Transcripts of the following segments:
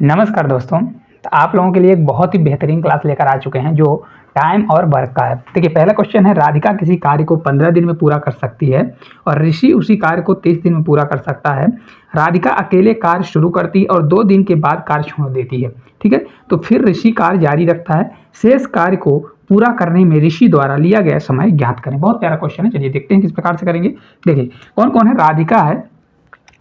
नमस्कार दोस्तों। तो आप लोगों के लिए एक बहुत ही बेहतरीन क्लास लेकर आ चुके हैं जो टाइम और वर्क का है। देखिए, पहला क्वेश्चन है, राधिका किसी कार्य को 15 दिन में पूरा कर सकती है और ऋषि उसी कार्य को 30 दिन में पूरा कर सकता है। राधिका अकेले कार्य शुरू करती है और 2 दिन के बाद कार्य छोड़ देती है। ठीक है, तो फिर ऋषि कार्य जारी रखता है। शेष कार्य को पूरा करने में ऋषि द्वारा लिया गया समय ज्ञात करें। बहुत प्यारा क्वेश्चन है, चलिए देखते हैं किस प्रकार से करेंगे। देखिए, कौन कौन है। राधिका है,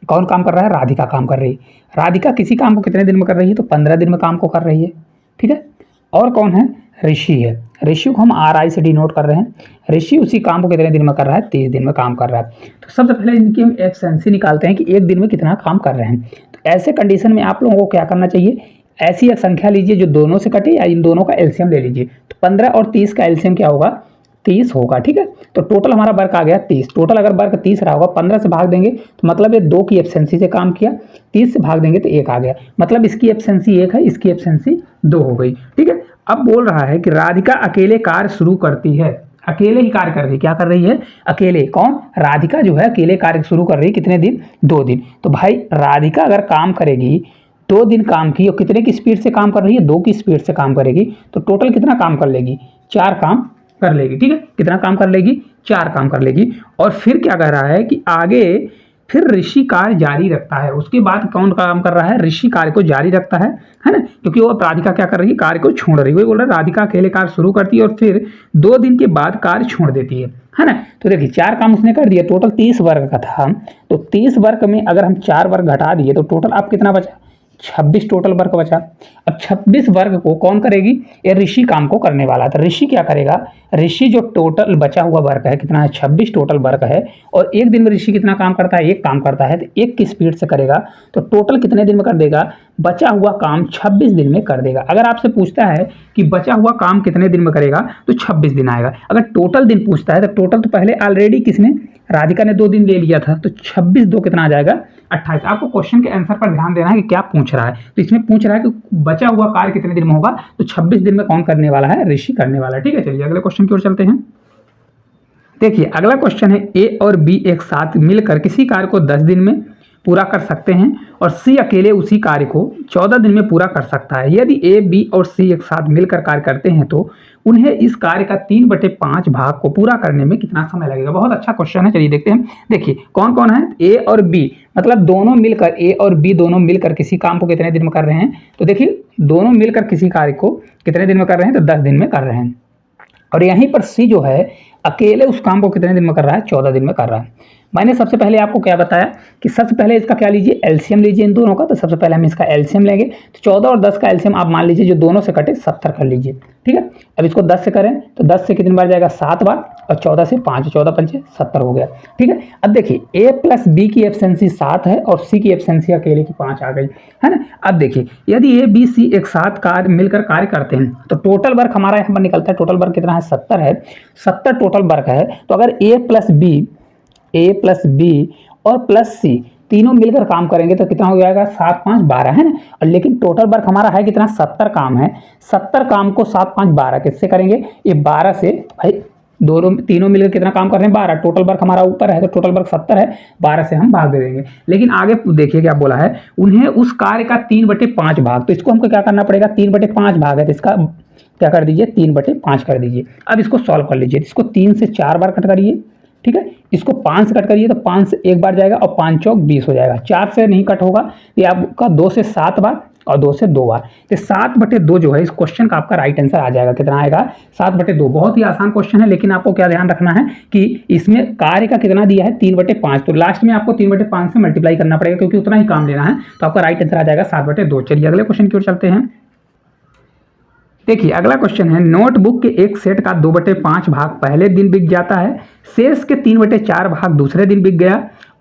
कौन काम कर रहा है, राधिका काम कर रही है। राधिका किसी काम को कितने दिन में कर रही है, तो 15 दिन में काम को कर रही है। ठीक है, और कौन है, ऋषि है। ऋषि को हम RI से डिनोट कर रहे हैं। ऋषि उसी काम को कितने दिन में कर रहा है, 30 दिन में काम कर रहा है। तो सबसे पहले इनकी हम एफिशिएंसी निकालते हैं कि एक दिन में कितना काम कर रहे हैं। तो ऐसे कंडीशन में आप लोगों को क्या करना चाहिए, ऐसी एक संख्या लीजिए जो दोनों से कटे या इन दोनों का एलसीएम ले लीजिए। तो 15 और 30 का एलसीएम क्या होगा, 30 होगा। ठीक है, तो टोटल हमारा वर्क आ गया 30। टोटल अगर वर्क 30 रहा होगा, 15 से भाग देंगे तो मतलब ये 2 की एफिशिएंसी से काम किया, 30 से भाग देंगे तो 1 आ गया। मतलब इसकी एफिशिएंसी 1 है, इसकी एफिशिएंसी 2 हो गई। ठीक है, अब बोल रहा है कि राधिका अकेले कार्य शुरू करती है। अकेले ही कार्य कर रही है। क्या कर रही है, अकेले। कौन, राधिका जो है अकेले कार्य शुरू कर रही है। कितने दिन, 2 दिन। तो भाई राधिका अगर काम करेगी, 2 दिन काम की और कितने की स्पीड से काम कर रही है, 2 की स्पीड से काम करेगी, तो टोटल कितना काम कर लेगी, 4 काम कर लेगी। ठीक है, कितना काम कर लेगी, 4 काम कर लेगी। और फिर क्या कह रहा है कि आगे फिर ऋषि कार्य जारी रखता है। उसके बाद कौन काम कर रहा है, ऋषि कार्य को जारी रखता है ना, क्योंकि वो राधिका क्या कर रही है, कार्य को छोड़ रही है। वही बोल रहा है राधिका अकेले कार्य शुरू करती है और फिर 2 दिन के बाद कार्य छोड़ देती है ना। तो देखिए 4 काम उसने कर दिया, टोटल 30 वर्ग का था। तो 30 वर्ग में अगर हम 4 वर्ग घटा दिए तो टोटल अब कितना बचा, 26 टोटल वर्क बचा। अब 26 वर्ग को कौन करेगी, ये ऋषि काम को करने वाला था। ऋषि क्या करेगा, ऋषि जो टोटल बचा हुआ वर्क है कितना है, 26 टोटल वर्क है। और एक दिन में ऋषि कितना काम करता है, 1 काम करता है। तो 1 की स्पीड से करेगा तो टोटल कितने दिन में कर देगा, बचा हुआ काम 26 दिन में कर देगा। अगर आपसे पूछता है कि बचा हुआ काम कितने दिन में करेगा, तो 26 दिन आएगा। अगर टोटल दिन पूछता है तो टोटल तो पहले ऑलरेडी किसने, राधिका ने 2 दिन ले लिया था। तो 26 2 कितना आ जाएगा, 28। आपको क्वेश्चन के आंसर पर ध्यान देना है कि क्या पूछ रहा है। तो इसमें पूछ रहा है कि बचा हुआ कार्य कितने दिन में होगा, तो 26 दिन में कौन करने वाला है, ऋषि करने वाला है। ठीक है, चलिए अगले क्वेश्चन की ओर चलते हैं। देखिए अगला क्वेश्चन है, ए और बी एक साथ मिलकर किसी कार्य को 10 दिन में पूरा कर सकते हैं और सी अकेले उसी कार्य को 14 दिन में पूरा कर सकता है। यदि ए, बी और सी एक साथ मिलकर कार्य करते हैं तो उन्हें इस कार्य का 3/5 भाग को पूरा करने में कितना समय लगेगा। बहुत अच्छा क्वेश्चन है, चलिए देखते हैं। देखिए कौन कौन है, ए और बी, मतलब दोनों मिलकर, ए और बी दोनों मिलकर किसी काम को कितने दिन में कर रहे हैं। तो देखिए दोनों मिलकर किसी कार्य को कितने दिन में कर रहे हैं, तो 10 दिन में कर रहे हैं। और यहीं पर सी जो है अकेले उस काम को कितने दिन में कर रहा है, 14 दिन में कर रहा है। मैंने सबसे पहले आपको क्या बताया कि सबसे पहले इसका क्या लीजिए, एलसीएम लीजिए इन दोनों का। तो सबसे पहले हम इसका एलसीएम लेंगे। तो 14 और 10 का एलसीएम आप मान लीजिए जो दोनों से कटे 70 कर लीजिए। ठीक है, अब इसको 10 से करें तो 10 से कितनी बार जाएगा, 7 बार। और 14 से 5, 14 पंचे 70 हो गया। ठीक है, अब देखिए ए प्लस बी की एफिशिएंसी 7 है और सी की एफिशिएंसी अकेले की 5 आ गई है ना। अब देखिए यदि ए बी सी एक साथ कार्य मिलकर कार्य करते हैं तो टोटल वर्क हमारा यहाँ पर निकलता है। टोटल वर्क कितना है, 70 है। 70 टोटल वर्क है। तो अगर ए प्लस बी और प्लस सी तीनों मिलकर काम करेंगे तो कितना हो जाएगा, 7 5 12 है ना। और लेकिन टोटल वर्क हमारा है कितना, 70 काम है। 70 काम को 7 5 12 किससे करेंगे, ये 12 से। भाई दोनों तीनों मिलकर कितना काम कर रहे हैं, 12। टोटल वर्क हमारा ऊपर है तो टोटल वर्क 70 है, 12 से हम भाग दे देंगे। लेकिन आगे देखिए क्या बोला है, उन्हें उस कार्य का 3/5 भाग। तो इसको हमको क्या करना पड़ेगा, 3/5 भाग है तो इसका क्या कर दीजिए, 3/5 कर दीजिए। अब इसको सॉल्व कर लीजिए। इसको 3 से 4 बार कट करिए। ठीक है, इसको 5 से कट करिए तो 5 से 1 बार जाएगा और 5 चौक 20 हो जाएगा। 4 से नहीं कट होगा, ये आपका 2 से 7 बार और 2 से 2 बार। तो 7/2 जो है इस क्वेश्चन का आपका राइट आंसर आ जाएगा। कितना आएगा, 7/2। बहुत ही आसान क्वेश्चन है, लेकिन आपको क्या ध्यान रखना है कि इसमें कार्य का कितना दिया है, 3/5। तो लास्ट में आपको 3/5 से मल्टीप्लाई करना पड़ेगा क्योंकि उतना ही काम लेना है। तो आपका राइट आंसर आ जाएगा 7/2। चलिए अगले क्वेश्चन की ओर चलते हैं। देखिए अगला क्वेश्चन है, नोटबुक के एक सेट का 2/5 भाग पहले दिन बिक जाता है, शेष के 3/4 भाग दूसरे दिन बिक गया।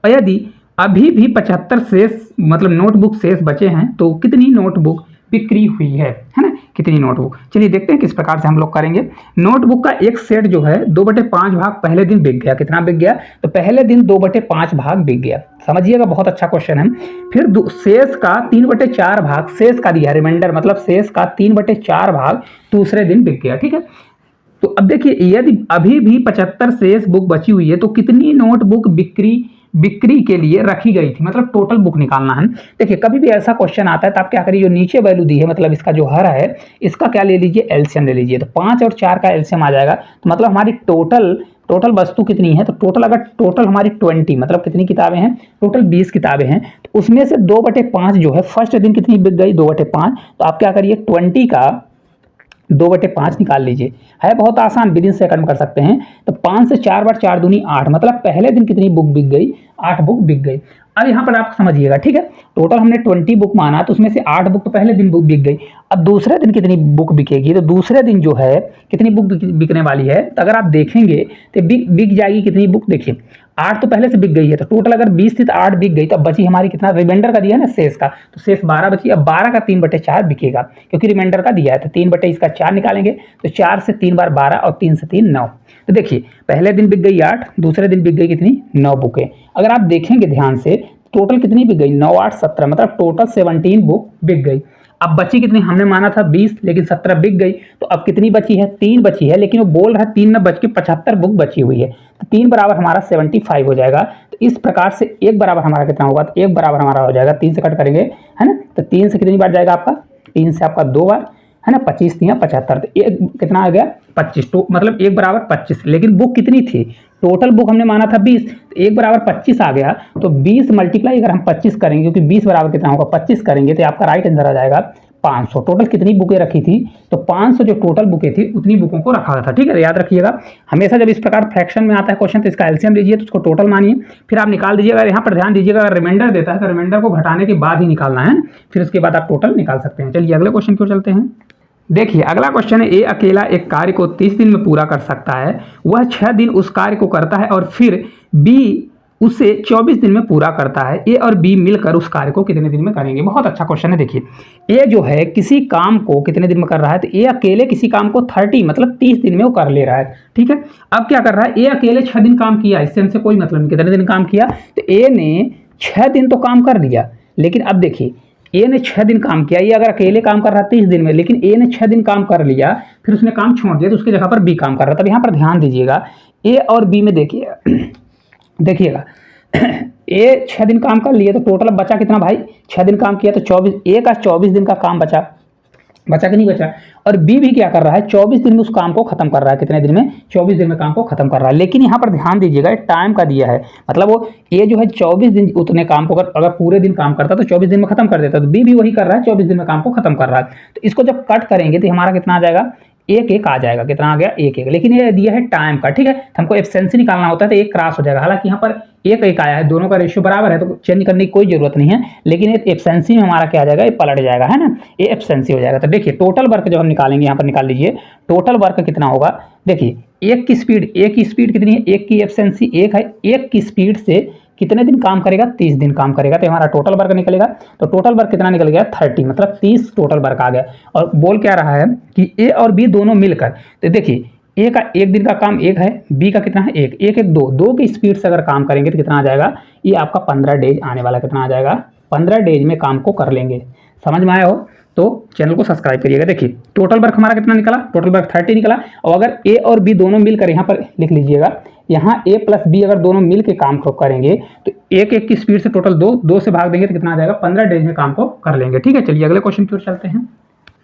और यदि अभी भी 75 शेष मतलब नोटबुक शेष बचे हैं तो कितनी नोटबुक बिक्री हुई है ना, कितनी नोटबुक। चलिए देखते हैं किस प्रकार से हम लोग करेंगे। नोटबुक का एक सेट जो है 2/5 भाग पहले दिन बिक गया। कितना बिक गया, तो पहले दिन 2/5 भाग बिक गया। समझिएगा, बहुत अच्छा क्वेश्चन है। फिर शेष का 3/4 भाग, शेष का दिया रिमाइंडर, मतलब शेष का 3/4 भाग दूसरे दिन बिक गया। ठीक है, तो अब देखिए यदि अभी भी 75 शेष बुक बची हुई है तो कितनी नोटबुक बिक्री बिक्री के लिए रखी गई थी, मतलब टोटल बुक निकालना है। देखिए कभी भी ऐसा क्वेश्चन आता है तो आप क्या करिए, जो नीचे वैल्यू दी है मतलब इसका जो हर है इसका क्या ले लीजिए, एलसीएम ले लीजिए। तो 5 और 4 का एलसीएम आ जाएगा, तो मतलब हमारी टोटल वस्तु कितनी है, तो टोटल अगर टोटल हमारी 20 मतलब कितनी किताबें हैं, टोटल 20 किताबें हैं, तो उसमें से 2/5 जो है फर्स्ट दिन कितनी बिक गई, 2/5। तो आप क्या करिए 20 का 2/5 निकाल लीजिए, है बहुत आसान, विद इन सेकंड कर सकते हैं। तो 5 से 4 बार 4 दूनी 8, मतलब पहले दिन कितनी बुक बिक गई, 8 बुक बिक गई। अब यहाँ पर आप समझिएगा, ठीक है, टोटल हमने 20 बुक माना तो उसमें से 8 बुक तो पहले दिन बुक बिक गई। अब दूसरे दिन कितनी बुक बिकेगी, तो दूसरे दिन जो है कितनी बुक बिकने वाली है, तो अगर आप देखेंगे तो बिक जाएगी कितनी बुक, देखिए 8 तो पहले से बिक गई है, तो टोटल अगर 20 थी तो 8 बिक गई, तो अब बची हमारी कितना, रिमाइंडर का दिया है ना शेष का, तो शेष 12 बची। अब 12 का 3/4 बिकेगा क्योंकि रिमाइंडर का दिया है, तो 3/4 निकालेंगे, तो 4 से 3 बार 12 और 3 से 3 9। तो देखिए पहले दिन बिक गई 8, दूसरे दिन बिक गई कितनी, 9 बुकें। अगर आप देखेंगे ध्यान से टोटल कितनी बिक गई, 9 8 17, मतलब टोटल 17 बुक बिक गई। अब बची कितनी, हमने माना था 20 लेकिन 17 बिक गई, तो अब कितनी बची है, 3 बची है, लेकिन वो बोल रहा है 3 में बच के 75 बुक बची हुई है, तो 3 बराबर हमारा 75 हो जाएगा। तो इस प्रकार से 1 बराबर हमारा कितना होगा, तो 1 बराबर हमारा हो जाएगा, 3 से कट करेंगे है ना, तो 3 से कितनी बार जाएगा आपका, 3 से आपका 2 बार है ना, 25 3 75, तो एक कितना आ गया 25, तो मतलब 1 बराबर 25, लेकिन बुक कितनी थी, टोटल बुक हमने माना था 20, तो 1 बराबर 25 आ गया। तो 20 मल्टीप्लाई अगर हम 25 करेंगे, क्योंकि 20 बराबर कितना होगा 25 करेंगे, तो आपका राइट आंसर आ जाएगा 500। टोटल कितनी बुकें रखी थी, तो 500 जो टोटल बुकें थी उतनी बुकों को रखा था, ठीक है, याद रखिएगा। हमेशा जब इस प्रकार फ्रैक्शन में आता है क्वेश्चन तो इसका एलसीएम लीजिए, तो उसको टोटल मानिए, फिर आप निकाल दीजिएगा। यहाँ पर ध्यान दीजिएगा, अगर रिमाइंडर देता है तो रिमाइंडर को घटाने के बाद ही निकालना है, फिर उसके बाद आप टोटल निकाल सकते हैं। चलिए अगले क्वेश्चन की ओर चलते हैं। देखिए अगला क्वेश्चन है, ए अकेला एक कार्य को 30 दिन में पूरा कर सकता है, वह 6 दिन उस कार्य को करता है और फिर बी उसे 24 दिन में पूरा करता है, ए और बी मिलकर उस कार्य को कितने दिन में करेंगे। बहुत अच्छा क्वेश्चन है। देखिए ए जो है किसी काम को कितने दिन में कर रहा है, तो ए अकेले किसी काम को 30 मतलब 30 दिन में वो कर ले रहा है, ठीक है। अब क्या कर रहा है, ए अकेले 6 दिन काम किया, इससे हमसे कोई मतलब नहीं कितने दिन काम किया, तो ए ने 6 दिन तो काम कर लिया, लेकिन अब देखिए ए ने 6 दिन काम किया, ये अगर अकेले काम कर रहा है 30 दिन में, लेकिन ए ने 6 दिन काम कर लिया, फिर उसने काम छोड़ दिया, तो उसकी जगह पर बी काम कर रहा है। तब यहाँ पर ध्यान दीजिएगा, ए और बी में देखिएगा ए 6 दिन काम कर लिए, तो टोटल बचा कितना भाई, 6 दिन काम किया तो 24, ए का 24 दिन का काम बचा कि नहीं बचा, और बी भी क्या कर रहा है 24 दिन में उस काम को खत्म कर रहा है, कितने दिन में, 24 दिन में काम को खत्म कर रहा है। लेकिन यहाँ पर ध्यान दीजिएगा टाइम का दिया है, मतलब वो ए जो है 24 दिन उतने काम को अगर पूरे दिन काम करता तो 24 दिन में खत्म कर देता, तो बी भी वही कर रहा है, 24 दिन में काम को खत्म कर रहा है। तो इसको जब कट करेंगे तो हमारा कितना आ जाएगा, 1 आ जाएगा, कितना आ गया 1 लेकिन ये दिया है टाइम का, ठीक है, हमको एफिशिएंसी निकालना होता है तो 1 क्रॉस हो जाएगा। हालांकि यहाँ पर 1 आया है, दोनों का रेशियो बराबर है तो चेंज करने की कोई जरूरत नहीं है, लेकिन एफिशिएंसी में हमारा क्या आ जाएगा, ये पलट जाएगा, है ना, ये एफिशिएंसी हो जाएगा। तो देखिए टोटल वर्क जब हम निकालेंगे, यहाँ पर निकाल लीजिए टोटल वर्क कितना होगा। देखिए एक की स्पीड कितनी है, 1 की एफिशिएंसी 1 है, 1 की स्पीड से कितने दिन काम करेगा, 30 दिन काम करेगा, तो हमारा टोटल वर्क निकलेगा। तो टोटल वर्क कितना निकल गया 30, मतलब 30 टोटल वर्क आ गया। और बोल क्या रहा है कि ए और बी दोनों मिलकर, तो देखिए ए का 1 दिन का काम 1 है, बी का कितना है 1 1 1 2 की स्पीड से अगर काम करेंगे तो कितना आ जाएगा, ये आपका 15 डेज आने वाला, कितना आ जाएगा 15 डेज में काम को कर लेंगे। समझ में आया हो तो चैनल को सब्सक्राइब करिएगा। देखिए टोटल वर्क हमारा कितना निकला, टोटल वर्क 30 निकला। और अगर ए और बी दोनों मिलकर, यहाँ पर लिख लीजिएगा, यहाँ ए प्लस बी अगर दोनों मिल के काम को करेंगे तो 1 की स्पीड से टोटल 2 से भाग देंगे तो कितना आ जाएगा, 15 डेज में काम को कर लेंगे, ठीक है। चलिए अगले क्वेश्चन की ओर चलते हैं।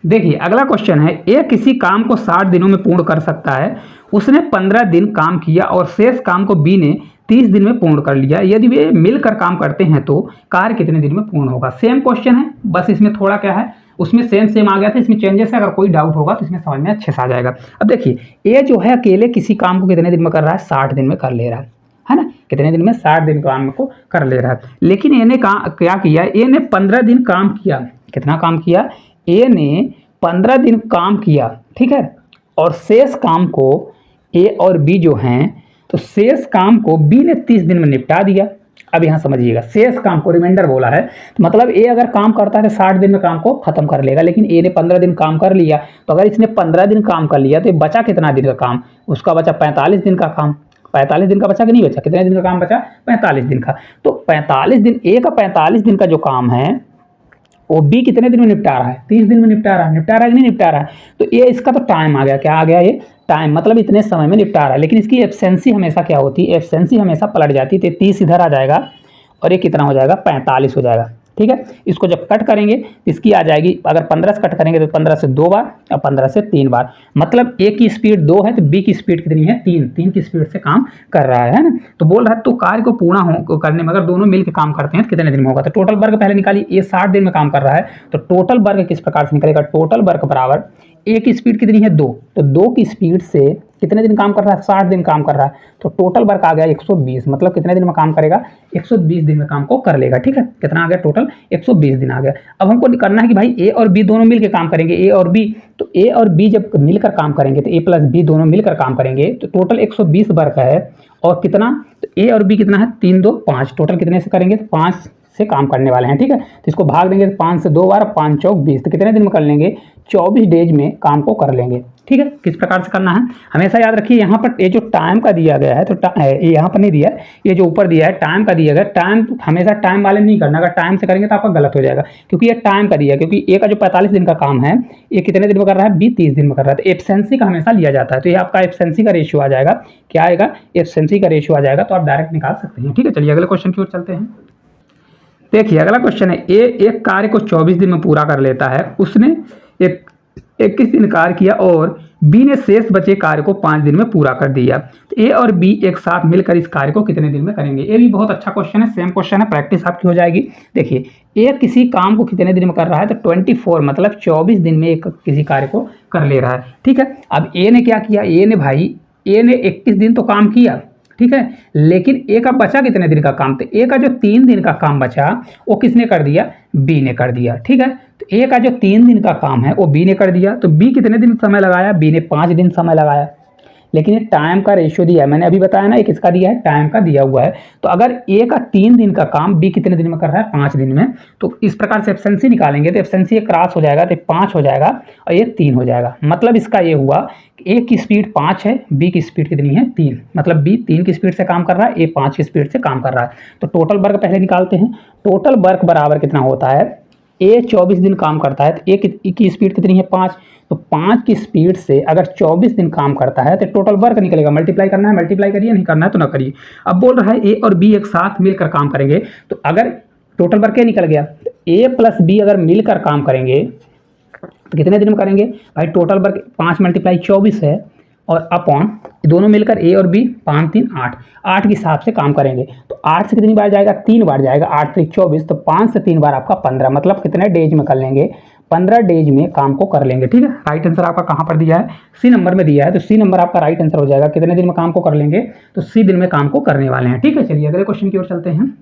देखिए अगला क्वेश्चन है, ए किसी काम को 60 दिनों में पूर्ण कर सकता है, उसने 15 दिन काम किया और शेष काम को बी ने 30 दिन में पूर्ण कर लिया, यदि वे मिलकर काम करते हैं तो कार्य कितने दिन में पूर्ण होगा। सेम क्वेश्चन है, बस इसमें थोड़ा क्या है, उसमें सेम आ गया था, इसमें चेंजेस है, अगर कोई डाउट होगा तो इसमें समझ में अच्छे से आ जाएगा। अब देखिए ए जो है अकेले किसी काम को कितने दिन में कर रहा है, 60 दिन में कर ले रहा है ना, कितने दिन में, 60 दिन काम को कर ले रहा है। लेकिन ए ने क्या किया, ए ने 15 दिन काम किया, कितना काम किया, ए ने 15 दिन काम किया, ठीक है, और शेष काम को ए और बी जो हैं, तो शेष काम को बी ने 30 दिन में निपटा दिया। अब यहाँ समझिएगा, शेष काम को रिमाइंडर बोला है, तो मतलब ए अगर काम करता है तो 60 दिन में काम को खत्म कर लेगा, लेकिन ए ने 15 दिन काम कर लिया, तो अगर इसने 15 दिन काम कर लिया तो बचा कितना दिन का काम, उसका बचा 45 दिन का काम। 45 दिन का बचा कि नहीं बचा, कितने दिन का काम बचा, 45 दिन का। तो 45 दिन, ए का 45 दिन का जो काम है वो बी कितने दिन में निपटा रहा है, 30 दिन में निपटा रहा है कि नहीं निपटा रहा है। तो ये इसका तो टाइम आ गया, क्या आ गया, ये टाइम मतलब इतने समय में निपटा रहा है, लेकिन इसकी एफिशिएंसी हमेशा क्या होती है, एफिशिएंसी हमेशा पलट जाती है। तो 30 इधर आ जाएगा और ये कितना हो जाएगा, 45 हो जाएगा। ठीक है, इसको जब कट करेंगे इसकी आ जाएगी, अगर 15 से कट करेंगे तो 15 से 2 बार और 15 से 3 बार, मतलब ए की स्पीड 2 है तो बी की स्पीड कितनी है, 3 की स्पीड से काम कर रहा है ना। तो बोल रहा है तो कार्य को पूर्ण करने में अगर दोनों मिलकर काम करते हैं तो कितने दिन में होगा। तो टोटल वर्क पहले निकालिए, ए 60 दिन में काम कर रहा है तो टोटल वर्क किस प्रकार से निकलेगा, टोटल वर्क बराबर ए की स्पीड कितनी है 2, तो 2 की स्पीड से कितने दिन काम कर रहा है, 60 दिन काम कर रहा है, तो टोटल वर्क आ गया 120, मतलब कितने दिन में काम करेगा, 120 दिन में काम को कर लेगा। ठीक है, कितना आ गया, टोटल 120 दिन आ गया। अब हमको करना है कि भाई ए और बी दोनों मिलकर काम करेंगे, ए और बी, तो ए और बी जब मिलकर काम करेंगे तो ए प्लस बी दोनों मिलकर काम करेंगे तो टोटल 120 वर्क है और कितना, तो ए और बी कितना है, 3 2 5, टोटल कितने से करेंगे, तो 5 से काम करने वाले हैं। ठीक है, तो इसको भाग देंगे तो 5 से 2 बार, 5 चौक 20, तो कितने दिन में कर लेंगे, 24 डेज में काम को कर लेंगे। ठीक है, किस प्रकार से करना है हमेशा याद रखिए, यहाँ पर ये जो टाइम का दिया गया है तो ये यहाँ पर नहीं दिया है, ये जो ऊपर दिया है टाइम का दिया गया, टाइम हमेशा टाइम वाले नहीं करना, अगर टाइम से करेंगे तो आपका गलत हो जाएगा, क्योंकि ये टाइम का दिया है, क्योंकि ए का जो 45 दिन का काम है ये कितने दिन में कर रहा है, बी 30 दिन में कर रहा है, तो एफिशिएंसी का हमेशा लिया जाता है। तो ये आपका एफिशिएंसी का रेशियो आ जाएगा, क्या आएगा, एफिशिएंसी का रेशियो आ जाएगा, तो आप डायरेक्ट निकाल सकते हैं। ठीक है, चलिए अगले क्वेश्चन की ओर चलते हैं। देखिए अगला क्वेश्चन है, ए एक कार्य को 24 दिन में पूरा कर लेता है, उसने 21 दिन कार्य किया और बी ने शेष बचे कार्य को 5 दिन में पूरा कर दिया, तो ए और बी एक साथ मिलकर इस कार्य को कितने दिन में करेंगे। ये भी बहुत अच्छा क्वेश्चन है, सेम क्वेश्चन है, प्रैक्टिस आपकी हो जाएगी। देखिए ए किसी काम को कितने दिन में कर रहा है, तो 24 मतलब 24 दिन में एक किसी कार्य को कर ले रहा है। ठीक है, अब ए ने क्या किया, ए ने 21 दिन तो काम किया, ठीक है, लेकिन ए का बचा कितने दिन का काम, तो ए का जो 3 दिन का काम बचा वो किसने कर दिया, बी ने कर दिया। ठीक है, तो ए का जो 3 दिन का काम है वो बी ने कर दिया, तो बी कितने दिन समय लगाया, बी ने 5 दिन समय लगाया, लेकिन ये टाइम का रेशियो दिया है, मैंने अभी बताया ना, ये किसका दिया है, टाइम का दिया हुआ है। तो अगर ए का 3 दिन का काम बी कितने दिन में कर रहा है, 5 दिन में, तो इस प्रकार से एफिशिएंसी निकालेंगे तो एफिशिएंसी क्रॉस हो जाएगा तो 5 हो जाएगा और ये 3 हो जाएगा, मतलब इसका ये हुआ कि ए की स्पीड 5 है, बी की स्पीड कितनी है 3, मतलब बी 3 की स्पीड से काम कर रहा है, ए 5 की स्पीड से काम कर रहा है। तो टोटल वर्क पहले निकालते हैं, टोटल वर्क बराबर कितना होता है, ए 24 दिन काम करता है तो ए की स्पीड कितनी है 5, तो 5 की स्पीड से अगर 24 दिन काम करता है तो टोटल वर्क निकलेगा, मल्टीप्लाई करना है मल्टीप्लाई करिए, नहीं करना है तो ना करिए। अब बोल रहा है ए और बी एक साथ मिलकर काम करेंगे, तो अगर टोटल वर्क क्या निकल गया, तो ए प्लस बी अगर मिलकर काम करेंगे तो कितने दिन में करेंगे भाई, टोटल वर्क 5 × 24 है और अपॉन दोनों मिलकर ए और बी 5 3 8 8 के हिसाब से काम करेंगे, तो 8 से कितनी बार जाएगा, 3 बार जाएगा, 8 3 24, तो 5 से 3 बार आपका 15, मतलब कितने डेज में कर लेंगे, 15 डेज में काम को कर लेंगे। ठीक है, राइट आंसर आपका कहाँ पर दिया है, सी नंबर में दिया है, तो सी नंबर आपका राइट आंसर हो जाएगा, कितने दिन में काम को कर लेंगे, तो सी दिन में काम को करने वाले हैं। ठीक है, चलिए अगले क्वेश्चन की ओर चलते हैं।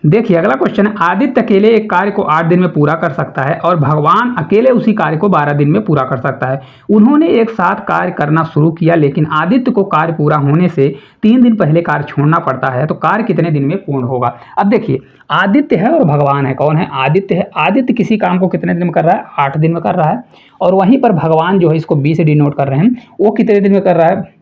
देखिए अगला क्वेश्चन है, आदित्य अकेले एक कार्य को 8 दिन में पूरा कर सकता है और भगवान अकेले उसी कार्य को 12 दिन में पूरा कर सकता है। उन्होंने एक साथ कार्य करना शुरू किया, लेकिन आदित्य को कार्य पूरा होने से 3 दिन पहले कार्य छोड़ना पड़ता है, तो कार्य कितने दिन में पूर्ण होगा। अब देखिए आदित्य है और भगवान है, कौन है, आदित्य है, आदित्य किसी काम को कितने दिन में कर रहा है, 8 दिन में कर रहा है, और वहीं पर भगवान जो है, इसको बी से डिनोट कर रहे हैं, वो कितने दिन में कर रहा है,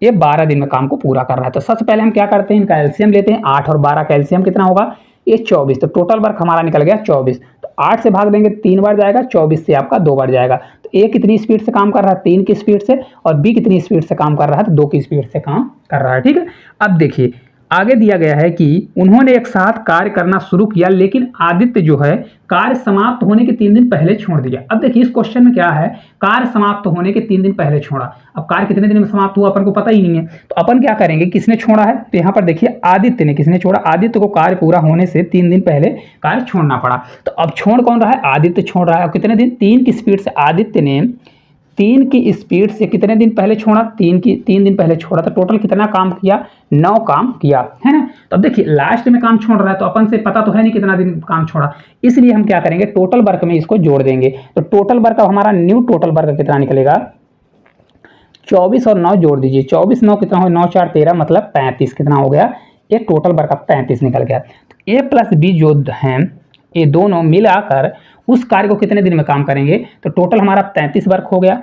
ये 12 दिन में काम को पूरा कर रहा है। तो सबसे पहले हम क्या करते हैं, इनका एलसीएम लेते हैं, 8 और 12 का एलसीएम कितना होगा, ये 24, तो टोटल वर्क हमारा निकल गया 24, तो 8 से भाग देंगे 3 बार जाएगा, 24 से आपका 2 बार जाएगा, तो ए कितनी स्पीड से काम कर रहा है, 3 की स्पीड से, और बी कितनी स्पीड से काम कर रहा है, तो 2 की स्पीड से काम कर रहा है। ठीक है, अब देखिए आगे दिया गया है कि उन्होंने एक साथ कार्य करना शुरू किया, लेकिन आदित्य जो है कार्य समाप्त होने के 3 दिन पहले छोड़ दिया। अब देखिए इस क्वेश्चन में क्या है, कार्य समाप्त होने के 3 दिन पहले छोड़ा, अब कार्य कितने दिन में समाप्त हुआ अपन को पता ही नहीं है, तो अपन क्या करेंगे, किसने छोड़ा है, तो यहाँ पर देखिए आदित्य ने, किसने छोड़ा, आदित्य को कार्य पूरा होने से 3 दिन पहले कार्य छोड़ना पड़ा, तो अब छोड़ कौन रहा है, आदित्य छोड़ रहा है, कितने दिन, 3 की स्पीड से आदित्य ने 3 की स्पीड से कितने दिन पहले छोड़ा, 3 दिन पहले छोड़ा, तो टोटल कितना काम किया, 9 काम किया, है ना। तो अब देखिए लास्ट में काम छोड़ रहा है, तो अपन से पता तो है नहीं कितना दिन काम छोड़ा, इसलिए हम क्या करेंगे, टोटल वर्क में इसको जोड़ देंगे, तो टोटल वर्क अब हमारा न्यू टोटल वर्क कितना निकलेगा, 24 और 9 जोड़ दीजिए, 24 9 कितना हो, 9 4 13, मतलब 35, कितना हो गया, ये टोटल वर्क अब 35 निकल गया। तो ए प्लस बी जो हैं ये दोनों मिलाकर उस कार्य को कितने दिन में काम करेंगे, तो टोटल हमारा 33 वर्क हो गया,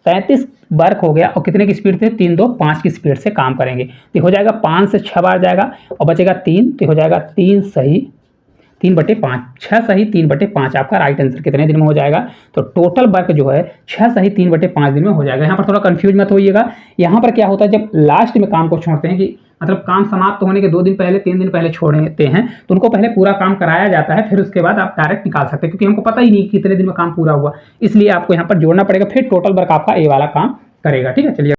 33 वर्क हो गया, और कितने की स्पीड से, 3 2 5 की स्पीड से काम करेंगे, तो हो जाएगा 5 से 6 बार जाएगा और बचेगा 3, तो हो जाएगा 3 सही 3/5, 6 सही 3/5 आपका राइट आंसर कितने दिन में हो जाएगा। तो टोटल वर्क जो है 6 सही 3/5 दिन में हो जाएगा। यहाँ पर थोड़ा कंफ्यूज मत होइएगा। यहाँ पर क्या होता है, जब लास्ट में काम को छोड़ते हैं कि मतलब काम समाप्त होने के 2 दिन पहले 3 दिन पहले छोड़ते हैं, तो उनको पहले पूरा काम कराया जाता है, फिर उसके बाद आप डायरेक्ट निकाल सकते हैं, क्योंकि हमको पता ही नहीं कितने दिन में काम पूरा हुआ, इसलिए आपको यहाँ पर जोड़ना पड़ेगा, फिर टोटल वर्क आपका ए वाला काम करेगा। ठीक है, चलिए।